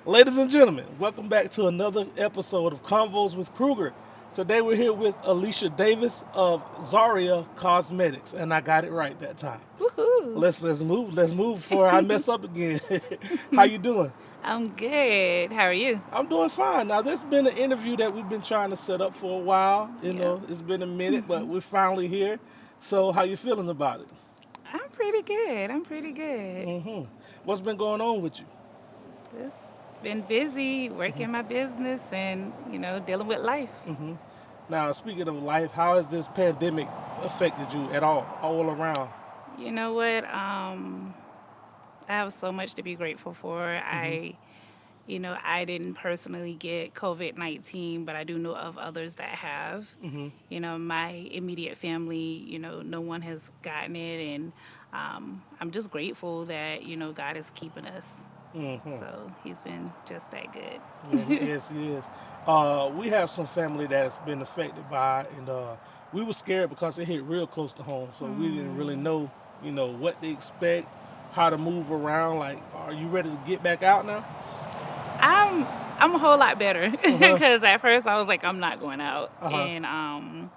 Ladies and gentlemen, welcome back to another episode of Convos with Kruger. Today we're here with Aleisha Davis of Xaria Cosmetics, and I got it right that time. Woohoo! Let's move before I mess up again. How you doing? I'm good. How are you? I'm doing fine. Now this has been an interview that we've been trying to set up for a while. Yeah. It's been a minute, but we're finally here. So how you feeling about it? I'm pretty good. I'm pretty good. hmm What's been going on with you? Just been busy working my business and, dealing with life. Now speaking of life, how has this pandemic affected you at all around? You know what? I have so much to be grateful for. I didn't personally get COVID-19, but I do know of others that have. My immediate family, no one has gotten it. And I'm just grateful that, God is keeping us. hmm So he's been just that Yeah, he good. is. He is. We have some family that's been affected by it, and we were scared because it hit real close to home, so we didn't really Mm. know, what to expect, how to move around. Like, are you ready to get back out now? I'm I'm a whole lot better Uh huh. because at first I was like I'm not going out, Uh huh. and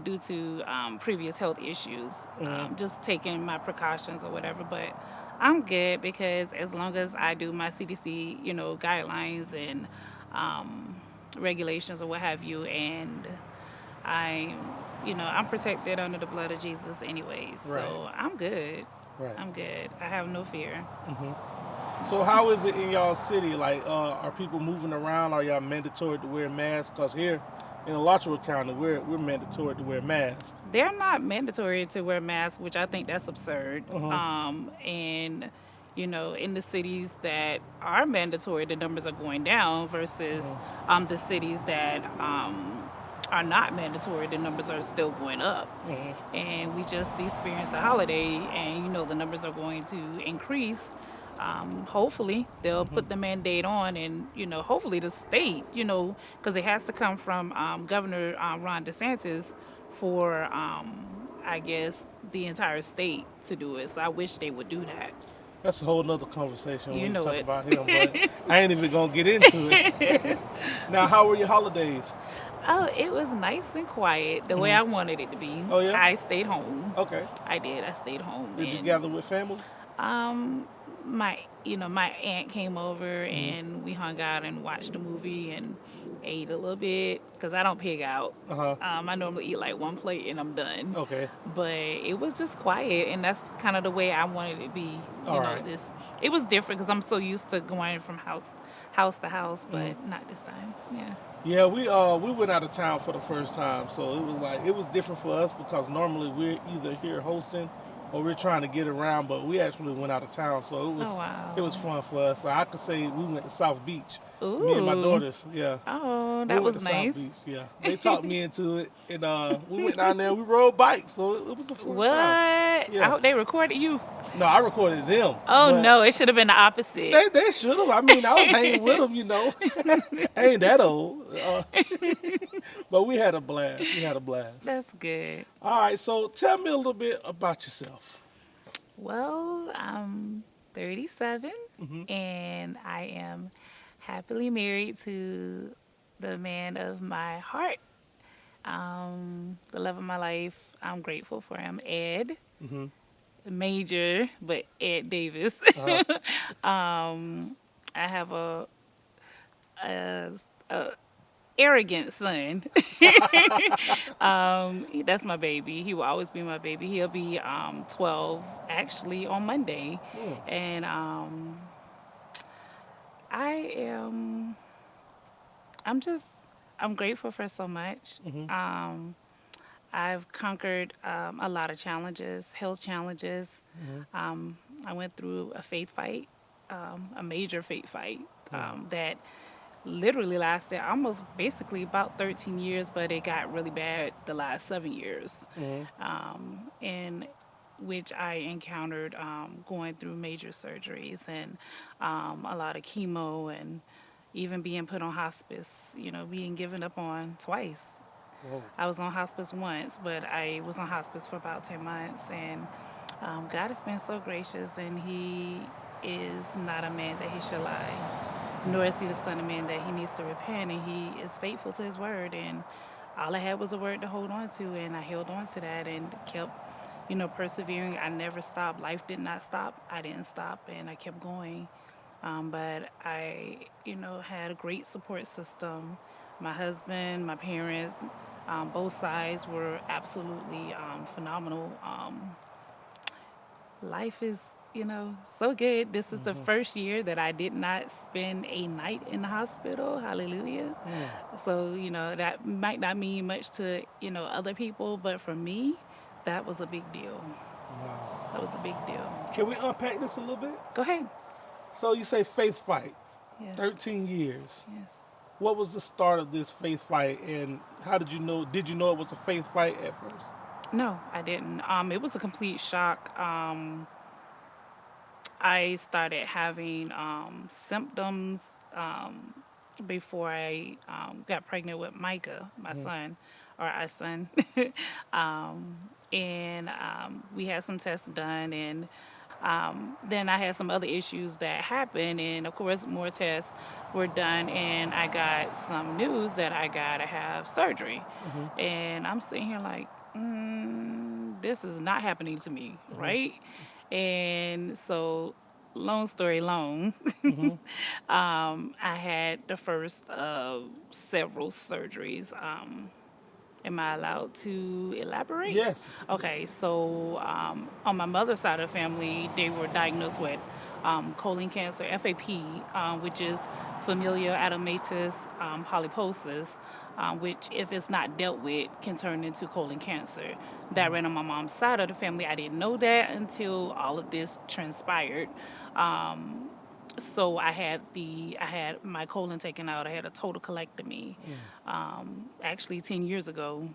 due to previous health issues, hmm just taking my precautions or whatever. But I'm good because as long as I do my CDC, guidelines and um, regulations or what have you, and I'm protected under the blood of Jesus anyways. Right. So I'm good. Right. I'm good. I have no fear. hmm So how is it in y'all city? Like, are people moving around? Are y'all mandatory to wear masks? Cause here in Alachua County, we're mandatory to wear masks. They're not mandatory to wear masks, which I think that's absurd. Uh huh. And in the cities that are mandatory, the numbers are going down versus the cities that are not mandatory, the numbers are still going up. And we just experienced a holiday, and the numbers are going to increase. Hopefully they'll put the mandate on, and hopefully the state, because it has to come from Governor Ron DeSantis for I guess the entire state to do it. So I wish they would do that. That's a whole nother conversation You when we know talk it. about him, but I ain't even gonna get into it. Now, how were your holidays? Oh, it was nice and quiet the way hmm I wanted it to be. Oh yeah. I stayed home. Okay. I did. I stayed home, Did you and gather with family? Um, my aunt came over hmm and we hung out and watched a movie and ate a little bit because I don't pig out. Uh huh. I normally eat like one plate and I'm done. Okay. But it was just quiet, and that's kind of the way I wanted it to be. All right. It was different because I'm so used to going from house to house, Mhm. but not this time. Yeah. Yeah, we went out of town for the first time, so it was different for us because normally we're either here hosting or we're trying to get around, but we actually went out of town, so Oh it was wow. fun for us. So I could say we went to South Beach, me and my Ooh. daughters. Yeah, Oh, we that went to was South nice. Beach. Yeah, they talked me into it, and we went down there. We rode bikes, so it was a fun What? time. I Yeah. hope they recorded you. No, I recorded them, Oh but no, it should have been the opposite. they should have. I mean, I was hanging with them, I ain't that old. But we had a blast. We had a blast. That's good. All right, so tell me a little bit about yourself. Well, I'm 37 hmm and I am happily married to the man of my heart, the love of my life. I'm grateful for him, Ed, hmm Major, but Ed Davis. Uh-huh. um, I have a, a arrogant son. That's my baby. He will always be my baby. He'll be 12 actually on Monday, Mm, and I am. I'm just. I'm grateful for so much. hmm Um, I've conquered a lot of challenges, health challenges. hmm I went through a faith fight, a major faith fight mm, that literally lasted almost basically about 13 years, but it got really bad the last 7 years, hmm in which I encountered going through major surgeries and a lot of chemo and even being put on hospice, being given up on twice. Whoa. I was on hospice once, but I was on hospice for about 10 months, and God has been so gracious, and is not a man that he should lie, nor is he the son of man that he needs to repent, and he is faithful to his word. And all I had was a word to hold on to, and I held on to that and kept, persevering. I never stopped. Life did not stop. I didn't stop, and I kept going. But I, had a great support system. My husband, my parents, both sides were absolutely phenomenal. Life is, so good. This is the first year that I did not spend a night in the hospital. Hallelujah. So, that might not mean much to, other people, but for me, that was a big deal. Wow. That was a big deal. Can we unpack this a little bit? Go ahead. So you say faith fight, Yes. 13 years. Yes. What was the start of this faith fight, and how did you know? Did you know it was a faith fight at first? No, I didn't. It was a complete shock. I started having symptoms before I got pregnant with Micah, my son, or our son. um, and we had some tests done, and then I had some other issues that happened, and of course, more tests were done, and I got some news that I gotta have surgery. And I'm sitting here like, this is not happening to me, right? And so, long story long, I had the first of several surgeries. Am I allowed to elaborate? Yes. Okay, so on my mother's side of the family, they were diagnosed with colon cancer, FAP, which is familial adenomatous polyposis, which, if it's not dealt with, can turn into colon cancer. That ran on my mom's side of the family. I didn't know that until all of this transpired. So I had my colon taken out. I had a total colectomy. Actually, 10 years ago,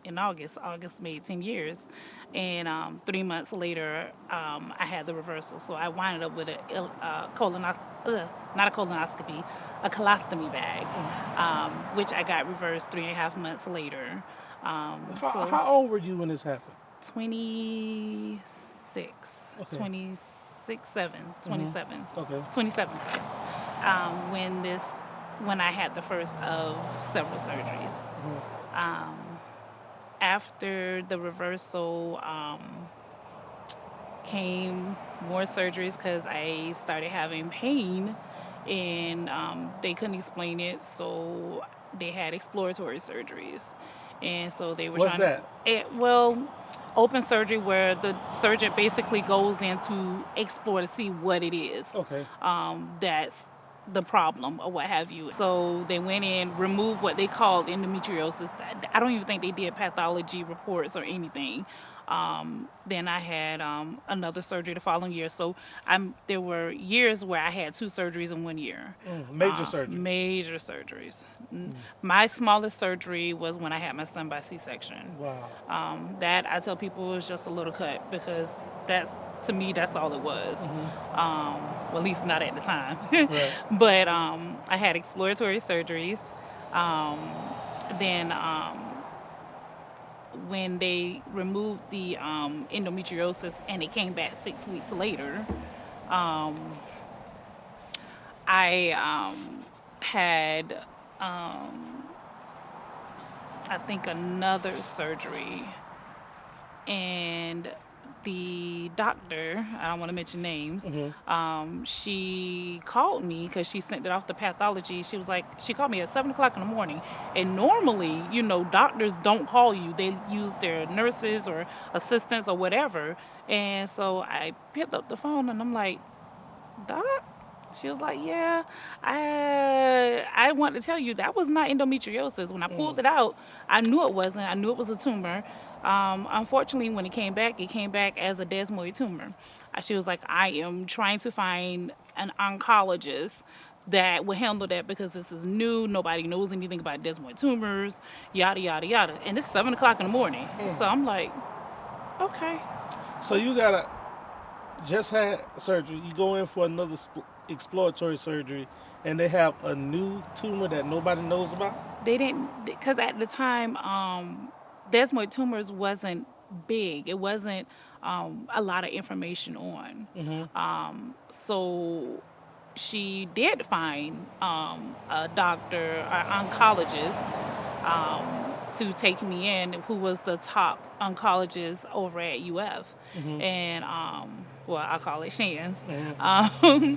in August made 10 years, and 3 months later, I had the reversal. So I winded up with not a colonoscopy, a colostomy bag, which I got reversed 3.5 months later. How old were you when this happened? 26, Okay. 26, 7, 27, Okay. 27. When I had the first of several surgeries. After the reversal came more surgeries because I started having pain, and they couldn't explain it, so they had exploratory surgeries. And so they were What's trying that? well, open surgery, where the surgeon basically goes in to explore to see what it is. Okay. That's the problem or what have you. So they went in, removed what they called endometriosis. I don't even think they did pathology reports or anything. Then I had another surgery the following year. So there were years where I had 2 surgeries in 1 year. Major surgeries. Major surgeries. My smallest surgery was when I had my son by C-section. Wow. That, I tell people, was just a little cut, because to me, that's all it was. Well, at least not at the time. Right. But I had exploratory surgeries. Then when they removed the endometriosis and it came back 6 weeks later, I had, I think, another surgery, and the doctor, I don't want to mention names, she called me because she sent it off to pathology. She called me at 7 o'clock in the morning. And normally, doctors don't call you. They use their nurses or assistants or whatever. And so I picked up the phone and I'm like, Doc? She was like, yeah, I want to tell you that was not endometriosis. When I pulled it out, I knew it wasn't. I knew it was a tumor. Unfortunately, when it came back as a desmoid tumor. She was like, I am trying to find an oncologist that will handle that, because this is new. Nobody knows anything about desmoid tumors, yada, yada, yada. And it's 7 o'clock in the morning. So I'm like, okay. So you just had surgery. You go in for another exploratory surgery, and they have a new tumor that nobody knows about? They didn't, because at the time, desmoid tumors wasn't big. It wasn't a lot of information on. Mm-hmm. So she did find a doctor, an oncologist, to take me in, who was the top oncologist over at UF. Mm-hmm. And, well, I call it Shan's. Mm-hmm.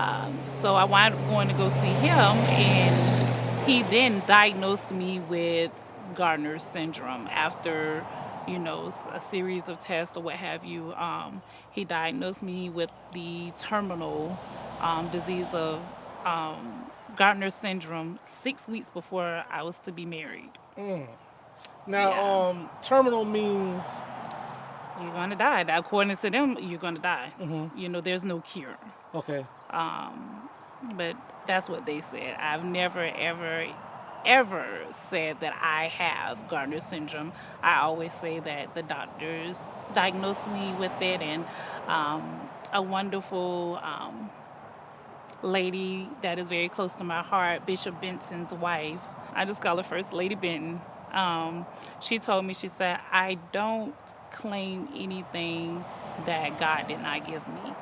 Um, so I wound up going to go see him, and he then diagnosed me with Gardner's syndrome after, a series of tests or what have you. He diagnosed me with the terminal disease of um, Gardner's syndrome 6 weeks before I was to be married. Mm. Yeah, Now, terminal means. you're gonna die. According to them, you're gonna die. Mm-hmm. There's no cure. Okay. But that's what they said. I've never, ever, ever said that I have Gardner syndrome. I always say that the doctors diagnosed me with it, and a wonderful lady that is very close to my heart, Bishop Benson's wife. I just call her First Lady Benton. She told me, she said, I don't claim anything that God did not give me.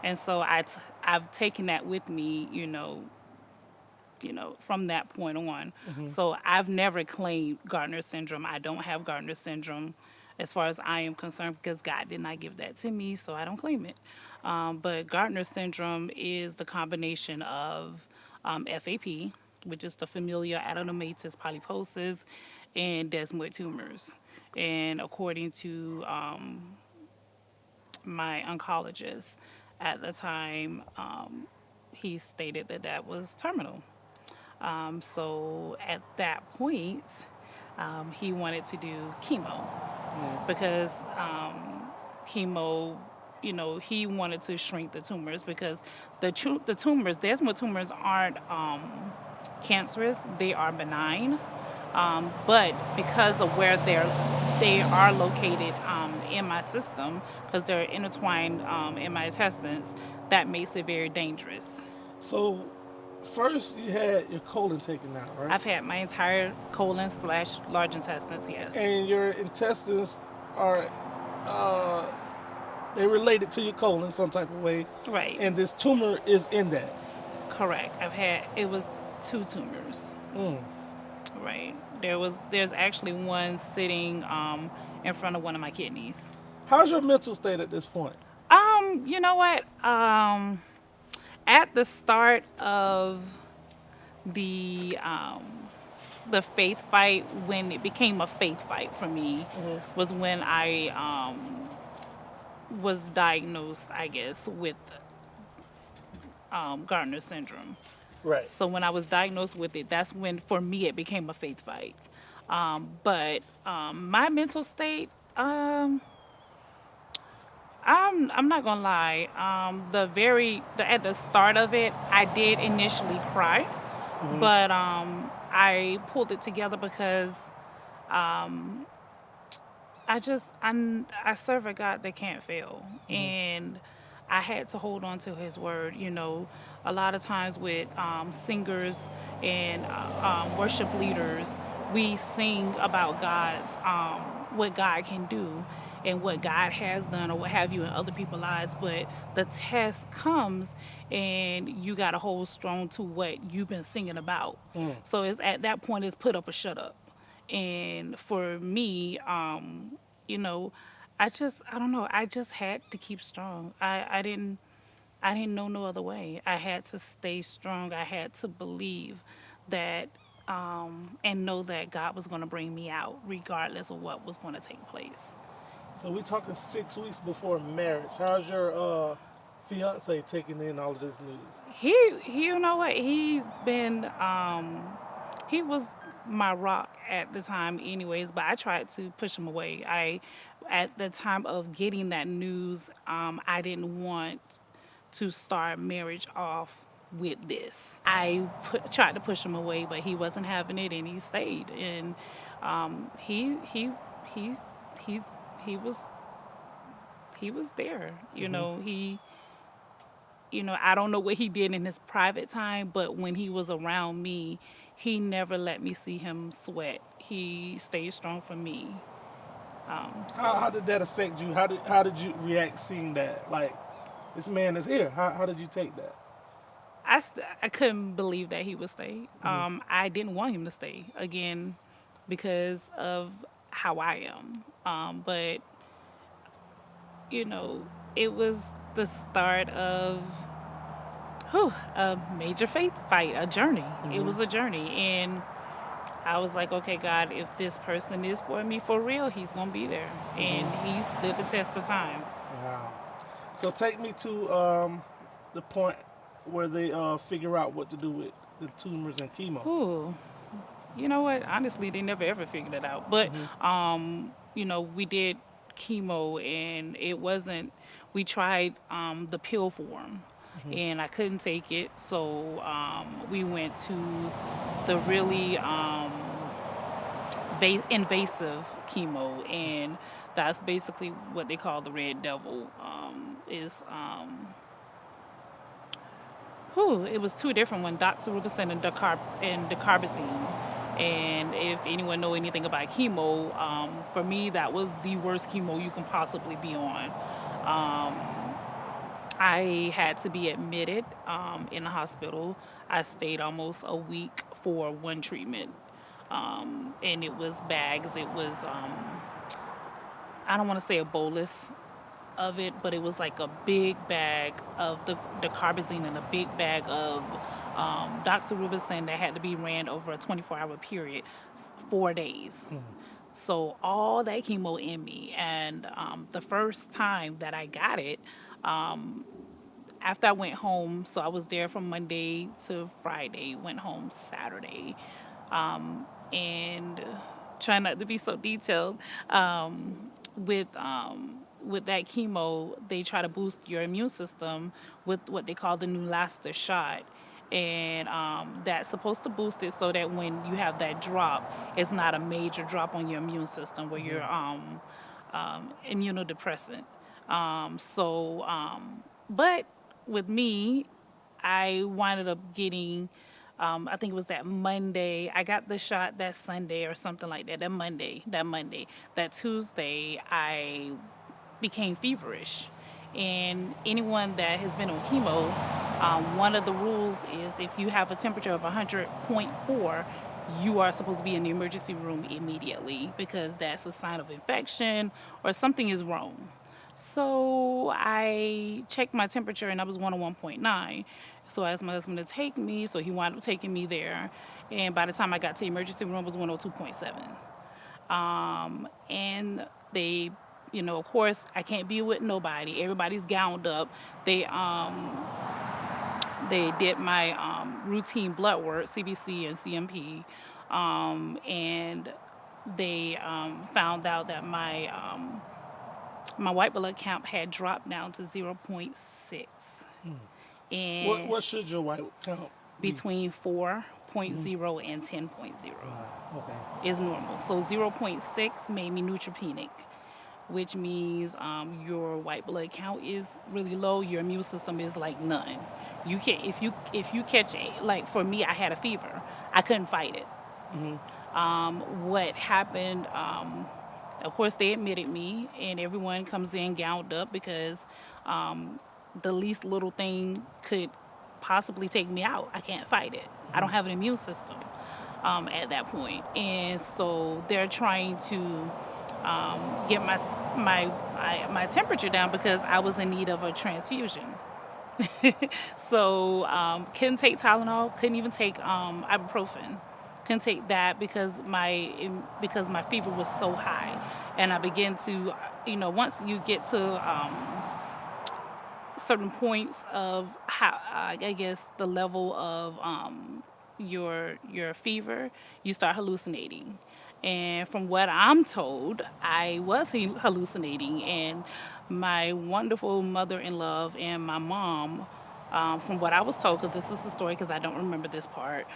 And so I've taken that with me, from that point on. Mm-hmm. So I've never claimed Gardner syndrome. I don't have Gardner syndrome as far as I am concerned because God did not give that to me, so I don't claim it. But Gardner syndrome is the combination of FAP, which is the familial adenomatous polyposis, and desmoid tumors. And according to my oncologist at the time, he stated that that was terminal. So at that point, he wanted to do chemo Mm-hmm. because chemo, he wanted to shrink the tumors because the tumors, desmoid tumors, aren't cancerous; they are benign. But because of where they are located in my system, because they're intertwined in my intestines, that makes it very dangerous. So, first you had your colon taken out, right? I've had my entire colon slash large intestines, yes. And your intestines are uh, they related to your colon some type of way, Right, and this tumor is in that. correct. It was two tumors. Mm. Right. There's actually one sitting in front of one of my kidneys. How's your mental state at this point? You know what? At the start of the um, the faith fight, when it became a faith fight for me, Hmm. was when I was diagnosed, I guess, with Gardner syndrome. Right. So when I was diagnosed with it, that's when for me it became a faith fight. But my mental state, I'm not gonna lie. At the start of it, I did initially cry, Hmm. but I pulled it together because I serve a God that can't fail, Hmm. and I had to hold on to His word. A lot of times with singers and worship leaders, we sing about what God can do and what God has done or what have you in other people's lives. But the test comes, and you got to hold strong to what you've been singing about. Mm. So it's at that point, it's put up or shut up. And for me, you know, I don't know, I just had to keep strong. I didn't know no other way. I had to stay strong. I had to believe that and know that God was going to bring me out regardless of what was going to take place. So we talking 6 weeks before marriage. How's your fiance taking in all of this news? You know what? He was my rock at the time anyways, but I tried to push him away. At the time of getting that news, I didn't want to start marriage off with this. Tried to push him away, but he wasn't having it, and he stayed. And he's he's he was he was there. Hmm. I don't know what he did in his private time, but when he was around me, he never let me see him sweat. He stayed strong for me. How So did that affect you? How did you react seeing that? Like, this man is here. How did you take that? I couldn't believe that he would stay. Hmm. I didn't want him to stay again because of how I am. But you know, it was the start of a major faith fight, a journey. It Hmm. was a journey, and I was like, okay, God, if this person is for me for real, he's gonna be there, and Hmm. he stood the test of time. Wow. So take me to the point where they figure out what to do with the tumors and chemo. Ooh, you know what? Honestly, they never ever figured it out. But Hmm. we did chemo, and it wasn't. We tried the pill form, Hmm. and I couldn't take it, so we went to the really invasive chemo, and that's basically what they call the red devil. Is it was two different ones, doxorubicin and dacarbazine. And if anyone know anything about chemo, for me that was the worst chemo you can possibly be on. Um, I had to be admitted in the hospital. I stayed almost a week for one treatment, and it was bags. It was I don't want to say a bolus of it, but it was like a big bag of the carbazine and a big bag of doxorubicin that had to be ran over a 24-hour period, 4 days. So all that chemo in me, and the first time that I got it, after I went home, so I was there from Monday to Friday, went home Saturday, and trying not to be so detailed, with that chemo, they try to boost your immune system with what they call the Neulasta shot. And that's supposed to boost it so that when you have that drop, it's not a major drop on your immune system where you're immunodepressant. But with me, I winded up getting, I think it was that Monday. I got the shot that Sunday or something like that. That Tuesday, I became feverish. And anyone that has been on chemo, one of the rules is if you have a temperature of 100.4, you are supposed to be in the emergency room immediately because that's a sign of infection or something is wrong. So I checked my temperature and I was 101.9. So I asked my husband to take me, so he wound up taking me there. And by the time I got to the emergency room, it was 102.7. And they, of course, I can't be with nobody. Everybody's gowned up. They they did my routine blood work, CBC and CMP, and they found out that my white blood count had dropped down to 0.6, What and what should your white count be? between 4.0 and 10.0 Okay. is normal. So 0.6 made me neutropenic, which means your white blood count is really low. Your immune system is like none. You can if you catch like for me, I had a fever. I couldn't fight it. Hmm. What happened? Of course, they admitted me, and everyone comes in gowned up because the least little thing could possibly take me out. I can't fight it. I don't have an immune system at that point, and so they're trying to get my temperature down because I was in need of a transfusion. So couldn't take Tylenol, couldn't even take ibuprofen. Couldn't take that because my fever was so high, and I began to, once you get to certain points of how I guess the level of your fever, you start hallucinating. And from what I'm told, I was hallucinating, and my wonderful mother-in-law and my mom, from what I was told, because this is the story, because I don't remember this part,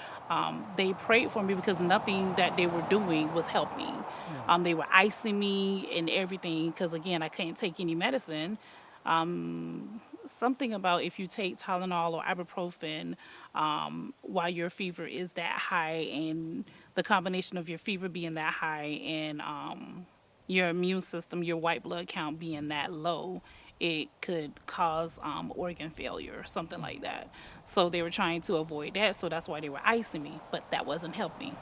they prayed for me because nothing that they were doing was helping. They were icing me and everything because, again, I couldn't take any medicine. Something about if you take Tylenol or ibuprofen while your fever is that high, and the combination of your fever being that high and your immune system, your white blood count being that low, it could cause organ failure or something like that. So they were trying to avoid that. So that's why they were icing me, but that wasn't helping.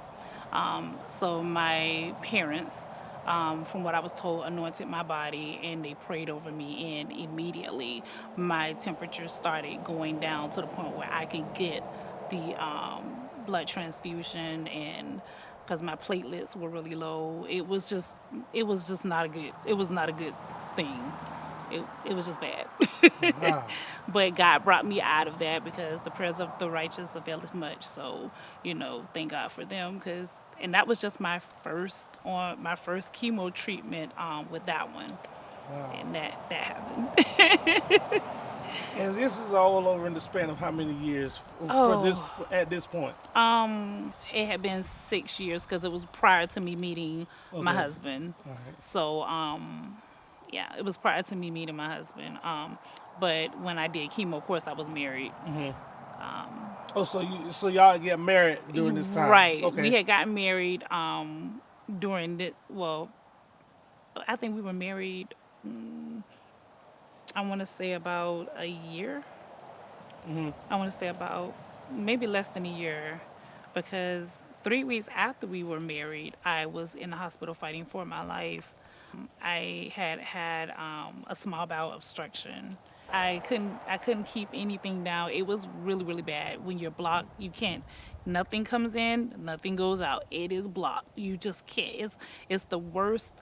So my parents, from what I was told, anointed my body and they prayed over me, and immediately my temperature started going down to the point where I could get the blood transfusion, and because my platelets were really low, it was just not a good, it was not a good thing. It was just bad. Wow. But God brought me out of that because the prayers of the righteous availeth much. So, thank God for them, because and that was just my first chemo treatment with that one, Wow. and that happened. And this is all over in the span of how many years Oh, at this point? it had been 6 years because it was prior to me meeting my Okay. husband. All right. So, yeah, it was prior to me meeting my husband. But when I did chemo, of course, I was married. Oh, so y'all get married during this time? Right. We Okay. had gotten married during the, well, I think we were married, I want to say about a year. I want to say about maybe less than a year, because 3 weeks after we were married, I was in the hospital fighting for my life. I had a small bowel obstruction. I couldn't keep anything down. It was really really bad. When you're blocked, you can't. Nothing comes in, nothing goes out. It is blocked. You just can't. It's the worst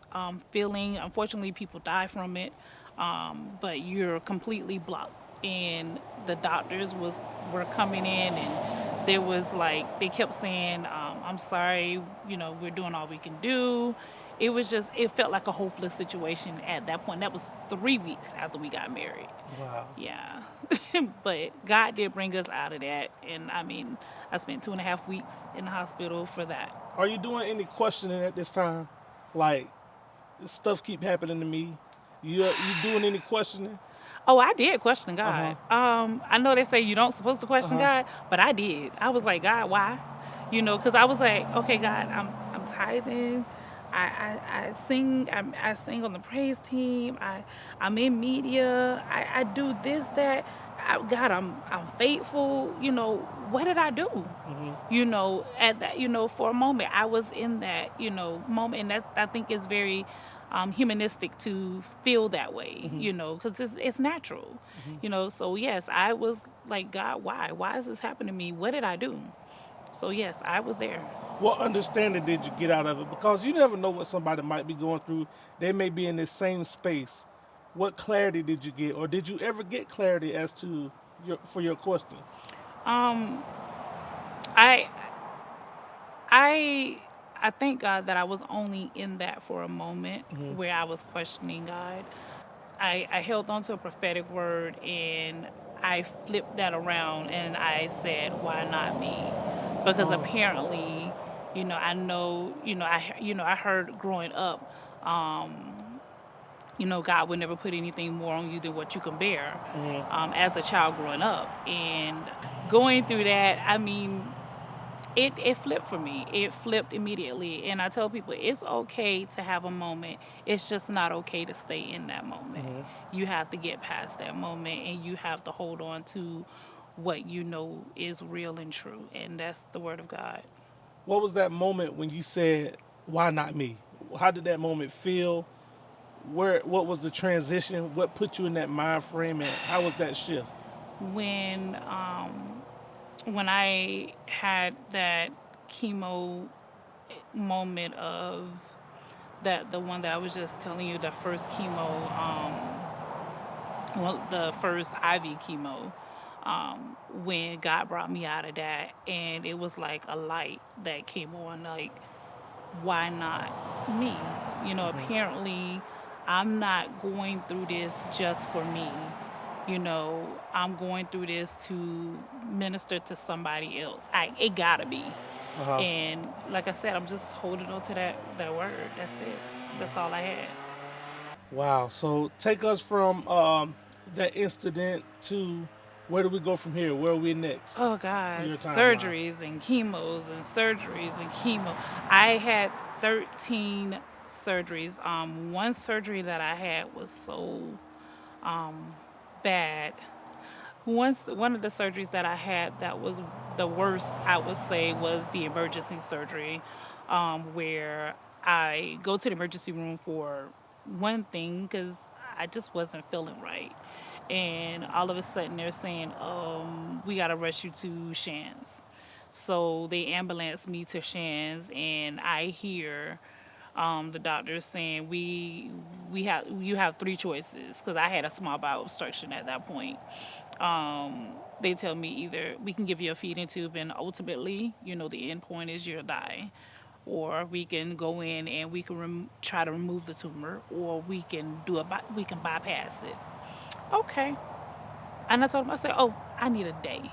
feeling. Unfortunately, people die from it, but you're completely blocked. And the doctors were coming in, and there was like they kept saying, "I'm sorry, we're doing all we can do." It felt like a hopeless situation at that point. That was 3 weeks after we got married. Wow. Yeah. But God did bring us out of that. And I mean, I spent 2.5 weeks in the hospital for that. Are you doing any questioning at this time? Like, stuff keep happening to me. You doing any questioning? Oh, I did question Uh huh. God. I know they say you don't supposed to Uh question huh. God, but I did. I was like, God, why? Because I was like, okay, God, I'm tithing. I sing. I sing on the praise team. I'm in media. I do this that. God, I'm faithful. What did I do? At that, for a moment, I was in that, moment, and that I think is very humanistic to feel that way, because it's natural, So yes, I was like, God, why? Why is this happening to me? What did I do? So yes, I was there. What understanding did you get out of it? Because you never know what somebody might be going through. They may be in the same space. What clarity did you get, or did you ever get clarity as to your questions? Um, I I I thank God that I was only in that for a moment where I was questioning God. I held on to a prophetic word, and I flipped that around and I said, why not me? Because Oh. apparently, I know, I heard growing up, God would never put anything more on you than what you can bear, as a child growing up. And going through that, I mean, it flipped for me. It flipped immediately. And I tell people it's okay to have a moment. It's just not okay to stay in that moment. You have to get past that moment, and you have to hold on to what you know is real and true. And that's the word of God. What was that moment when you said, "Why not me"? How did that moment feel? What was the transition? What put you in that mind frame, and how was that shift? When when I had that chemo moment of that, the one that I was just telling you, the first chemo, well, the first IV chemo, when God brought me out of that, and it was like a light that came on, like, why not me? Apparently, I'm not going through this just for me. I'm going through this to minister to somebody else. It gotta be. Uh huh. And like I said, I'm just holding on to that word. That's it. That's all I had. Wow. So take us from that incident to where do we go from here? Where are we next Oh on God, your timeline? surgeries and chemos and surgeries and chemo. I had 13 surgeries. One surgery that I had was so bad. One of the surgeries that I had that was the worst, I would say, was the emergency surgery, where I go to the emergency room for one thing because I just wasn't feeling right, and all of a sudden they're saying, "We gotta rush you to Shands." So they ambulance me to Shands, and I hear the doctor saying, we have you have three choices because I had a small bowel obstruction at that point. They tell me either we can give you a feeding tube and ultimately, the end point is you'll die, or we can go in and we can try to remove the tumor, or we can we can bypass it. Okay. And I told him, I said, oh, I need a day.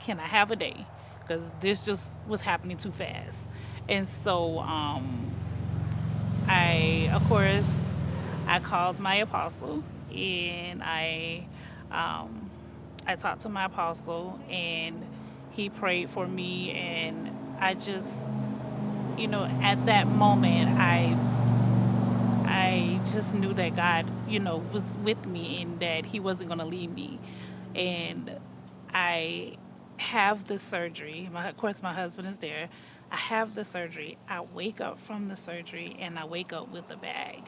Can I have a day? Because this just was happening too fast. And so of course, I called my apostle and um, I talked to my apostle and he prayed for me. And I just, at that moment, I just knew that God, was with me and that He wasn't going to leave me. And I have the surgery. Of course, my husband is there. I have the surgery. I wake up from the surgery and I wake up with a bag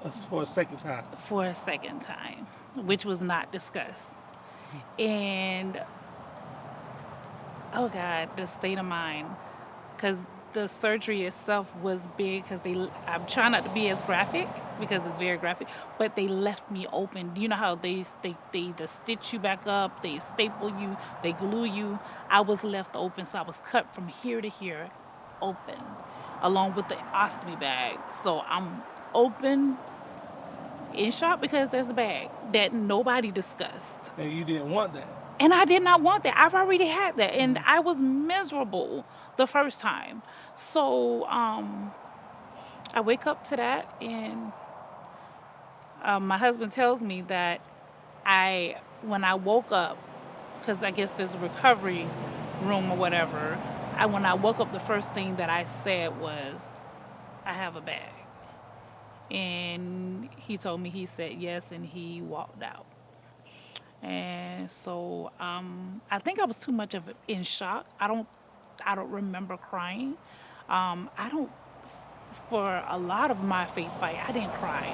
That's for a second time. for a second time, which was not discussed. And oh God, the state of mind, because the surgery itself was big. Because I'm trying not to be as graphic because it's very graphic, but they left me open. You know how they either stitch you back up, they staple you, they glue you. I was left open, so I was cut from here to here, open, along with the ostomy bag. So I'm open in shock because there's a bag that nobody discussed. And you didn't want that. And I did not want that. I've already had that. And I was miserable the first time. So I wake up to that, and my husband tells me that when I woke up, because I guess there's a recovery room or whatever, when I woke up, the first thing that I said was, I have a bag. And he told me, he said yes, and he walked out. And so I think I was too much of in shock. I don't remember crying. I don't for a lot of my faith fight. I didn't cry,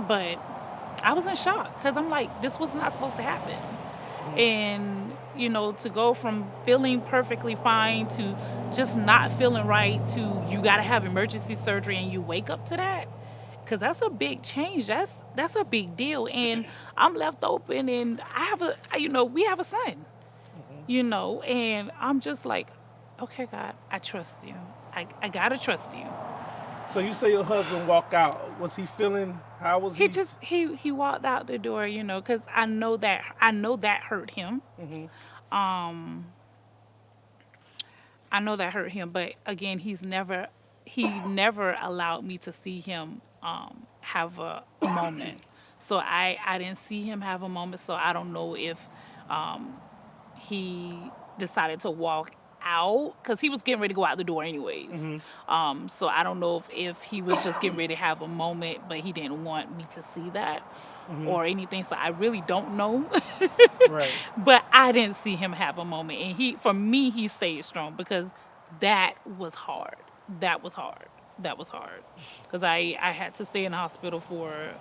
but I was in shock because I'm like, this was not supposed to happen. And to go from feeling perfectly fine to just not feeling right to you got to have emergency surgery and you wake up to that, because that's a big change. That's a big deal. And I'm left open, and we have a son, and I'm just like, okay, God, I trust you. I gotta trust you. So you say your husband walked out. Was he feeling? How was He he? just he walked out the door, because I know that hurt him. Um, I know that hurt him, but again, he never allowed me to see him have a moment. So I didn't see him have a moment. So I don't know if um, he decided to walk out because he was getting ready to go out the door anyways. So I don't know if he was just getting ready to have a moment, but he didn't want me to see that or anything. So I really don't know. Right. But I didn't see him have a moment, and for me, he stayed strong because that was hard. That was hard. That was hard because I had to stay in the hospital for.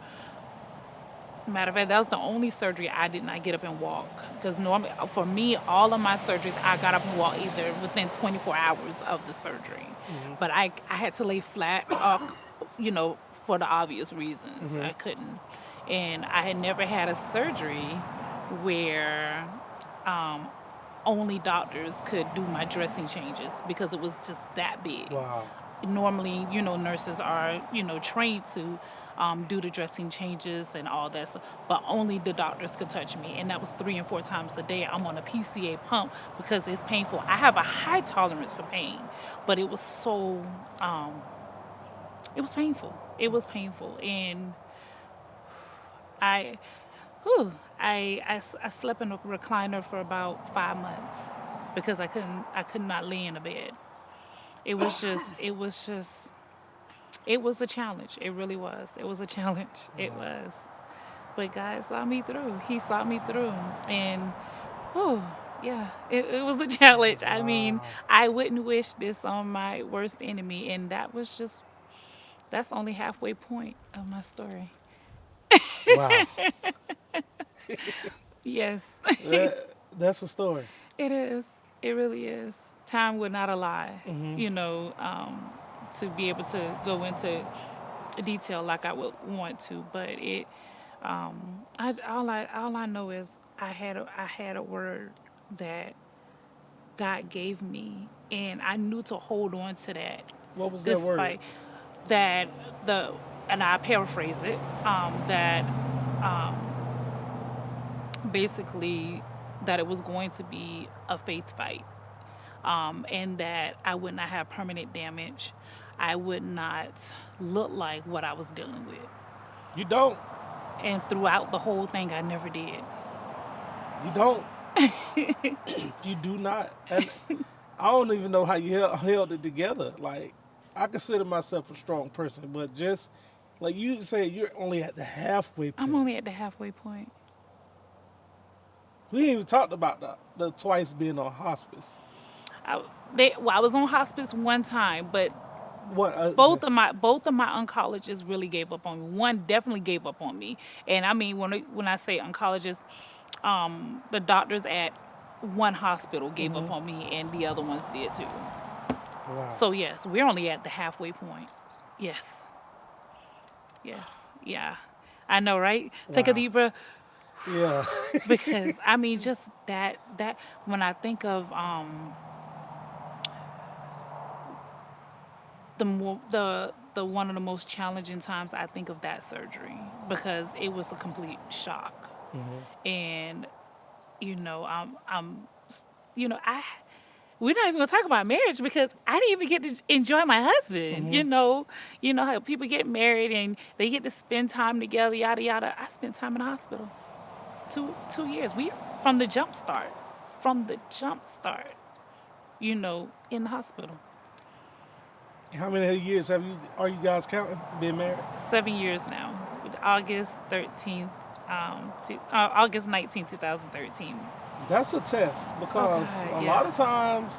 Matter of fact, that was the only surgery I did not get up and walk. Because normally, for me, all of my surgeries, I got up and walked either within 24 hours of the surgery. But I had to lay flat, for the obvious reasons. I couldn't. And I had never had a surgery where only doctors could do my dressing changes because it was just that big. Wow. Normally, nurses are, trained to do the dressing changes and all that stuff, but only the doctors could touch me. And that was 3 and 4 times a day. I'm on a PCA pump because it's painful. I have a high tolerance for pain, but it was it was painful. It was painful. And I, whew, I slept in a recliner for about 5 months because I could not lay in a bed. It was just It was a challenge. It really was. It was a challenge. It Wow. was. But God saw me through. He saw me through. And, oh, yeah, it was a challenge. I mean, Wow. I wouldn't wish this on my worst enemy. And that's only halfway point of my story. Wow. Yes, That's a story. it is. It really is. Time would not lie, Hmm. you know, to be able to go into detail like I would want to. But all I know is I had a word that God gave me, and I knew to hold on to that, What was that word? despite that the and I paraphrase it, that um, basically that it was going to be a faith fight, and that I would not have permanent damage. I would not look like what I was dealing with. You don't. And throughout the whole thing, I never did. You don't. You do not. And I don't even know how you held it together. Like, I consider myself a strong person, but just like you say, you're only at the halfway I'm point. only at the halfway point. We ain't even talked about the twice being on hospice. I, I was on hospice one time, but What? both of my oncologists really gave up on me. One definitely gave up on me, and I mean when I say oncologists, the doctors at one hospital gave Hmm. up on me, and the other ones did too. Wow. So yes, we're only at the halfway point. Yes, yes, yeah. I know, right? Take a Wow. deep breath, Yeah. because I mean, just that when I think of the one of the most challenging times, I think of that surgery because it was a complete shock. Hmm. And I'm I we're not even gonna talk about marriage because I didn't even get to enjoy my husband. Hmm. You know how people get married and they get to spend time together, yada yada. I spent time in the hospital, 2 years. We from the jump start, from the jump start. In the hospital. How many years are you guys counting? Been married? 7 years now. With August 19th, 2013. That's a test Oh because God, a lot yeah. of times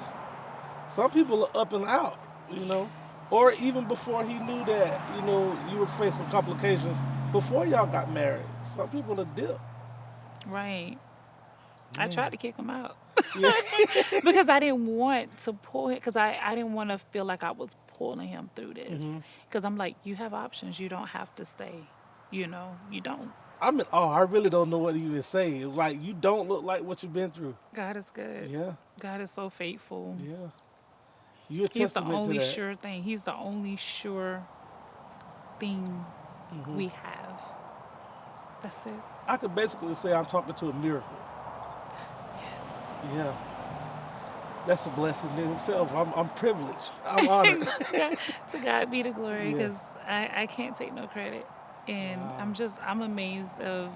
some people are up and out, you know, or even before he knew that, you were facing complications before y'all got married. Some people are dip. Right. I Man. tried to kick him out Yeah. because I didn't want to pull him because I didn't want to feel like I was pulling him through this. Hmm. Because I'm like, you have options. You don't have to stay. You don't. I mean, oh, I really don't know what to even say. It's like you don't look like what you've been through. God is good. Yeah. God is so faithful. Yeah. You're a He's the testament to only that. sure thing. He's the only sure thing Hmm. we have. That's it. I could basically say I'm talking to a miracle. Yeah. That's a blessing in itself. I'm privileged. I'm Yes. honored. To God be the glory, Yeah. because I can't take no credit, and Wow. I'm amazed of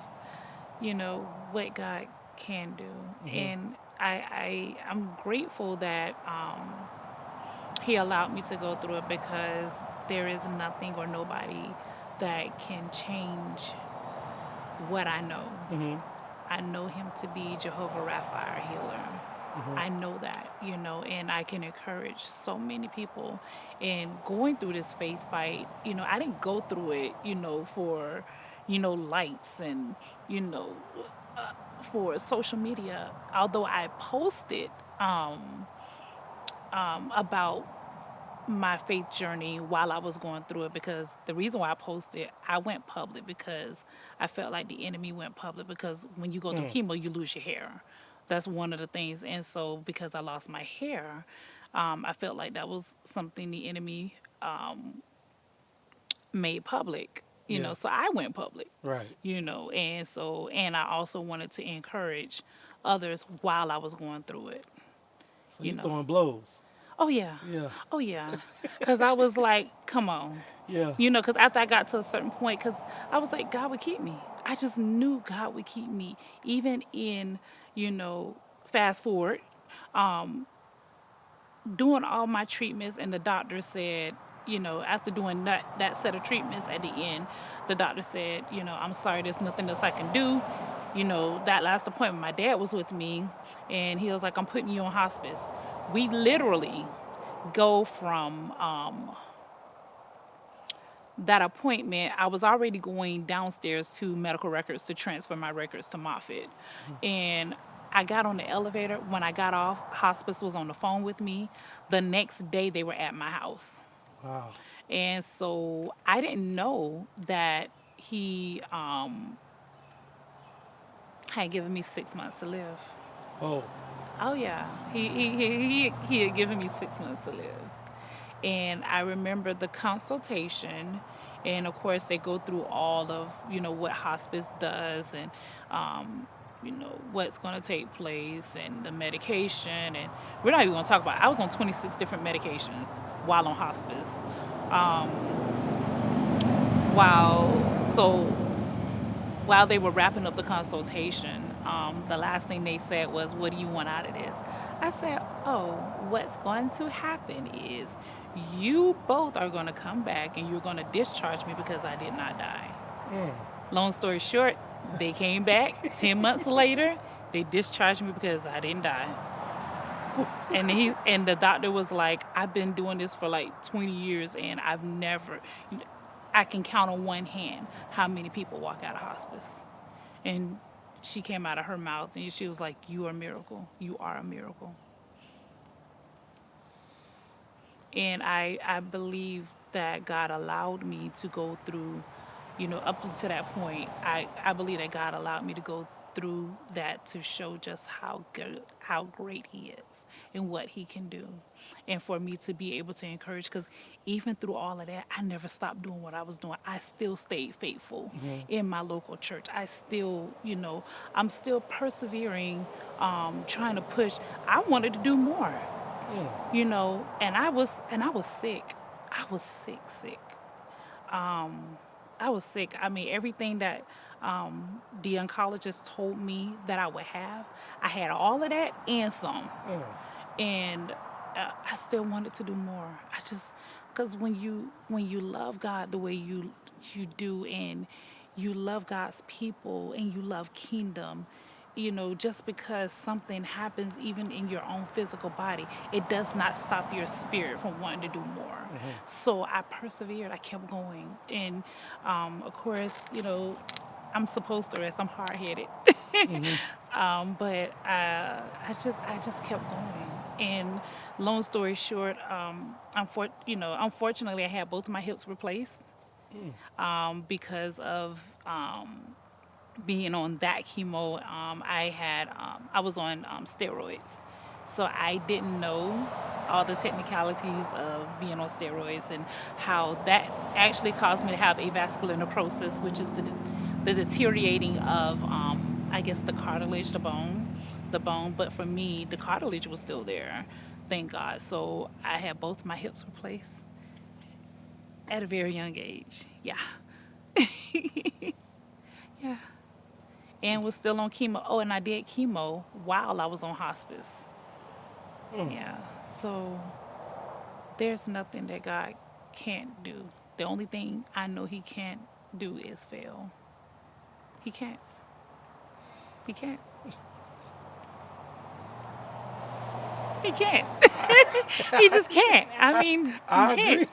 what God can do, Hmm. and I'm grateful that He allowed me to go through it because there is nothing or nobody that can change what I know. Hmm. I know Him to be Jehovah Rapha, our healer. Hmm. I know that, and I can encourage so many people in going through this faith fight. I didn't go through it, for, likes and, you know, uh, for social media. Although I posted um, about my faith journey while I was going through it, because the reason why I posted, I went public because I felt like the enemy went public, because when you go through Mm. chemo, you lose your hair. That's one of the things. And so because I lost my hair, I felt like that was something the enemy made public. Yeah. So I went public. Right. And I also wanted to encourage others while I was going through it. So You you know, throwing blows. oh yeah, Yeah. oh yeah, because I was like, come on. Yeah. Because after I got to a certain point, because I was like, God would keep me. I just knew God would keep me, even in, you know, fast forward, doing all my treatments, and the doctor said, after doing that set of treatments at the end, the doctor said, I'm sorry, there's nothing else I can do. That last appointment, my dad was with me, and he was like, I'm putting you on hospice. We literally go from that appointment. I was already going downstairs to medical records to transfer my records to Moffitt. And I got on the elevator. When I got off, hospice was on the phone with me. The next day, they were at my house. Wow. And so I didn't know that he had given me 6 months to live. Oh. Oh yeah, he had given me 6 months to live, and I remember the consultation, and of course they go through all of what hospice does, and what's going to take place, and the medication, and we're not even going to talk about it. I was on 26 different medications while on hospice. Um, so while they were wrapping up the consultation, the last thing they said was, "What do you want out of this?" I said, "Oh, what's going to happen is you both are going to come back and you're going to discharge me because I did not die." Mm. Long story short, they came back 10 months later. They discharged me because I didn't die. And the doctor was like, "I've been doing this for like 20 years and I can count on one hand how many people walk out of hospice." And she came out of her mouth and she was like, "You are a miracle. You are a miracle." And I believe that God allowed me to go through, up until that point. I believe that God allowed me to go through that to show just how good, how great He is and what He can do. And for me to be able to encourage, because even through all of that, I never stopped doing what I was doing. I still stayed faithful in my local church. I still, I'm still persevering, trying to push. I wanted to do more, and I was sick. I was sick. Um, I was sick. I mean, everything that the oncologist told me that I would have, I had all of that and some. Mm. And I still wanted to do more. Because when you love God the way you do, and you love God's people and you love kingdom, just because something happens even in your own physical body, it does not stop your spirit from wanting to do more. So I persevered. I kept going, and of course, I'm supposed to rest. I'm hard headed. But I just kept going. And long story short, unfortunately, I had both of my hips replaced because of being on that chemo. I was on steroids, so I didn't know all the technicalities of being on steroids and how that actually caused me to have avascular necrosis, which is the deteriorating of, I guess, the cartilage, the bone. But for me, the cartilage was still there, thank God. So I had both my hips replaced at a very young age. Yeah. Yeah. And was still on chemo. Oh, and I did chemo while I was on hospice. Yeah. So there's nothing that God can't do. The only thing I know He can't do is fail. He can't. He can't. He can't. He just can't. I mean, he I can't. agree.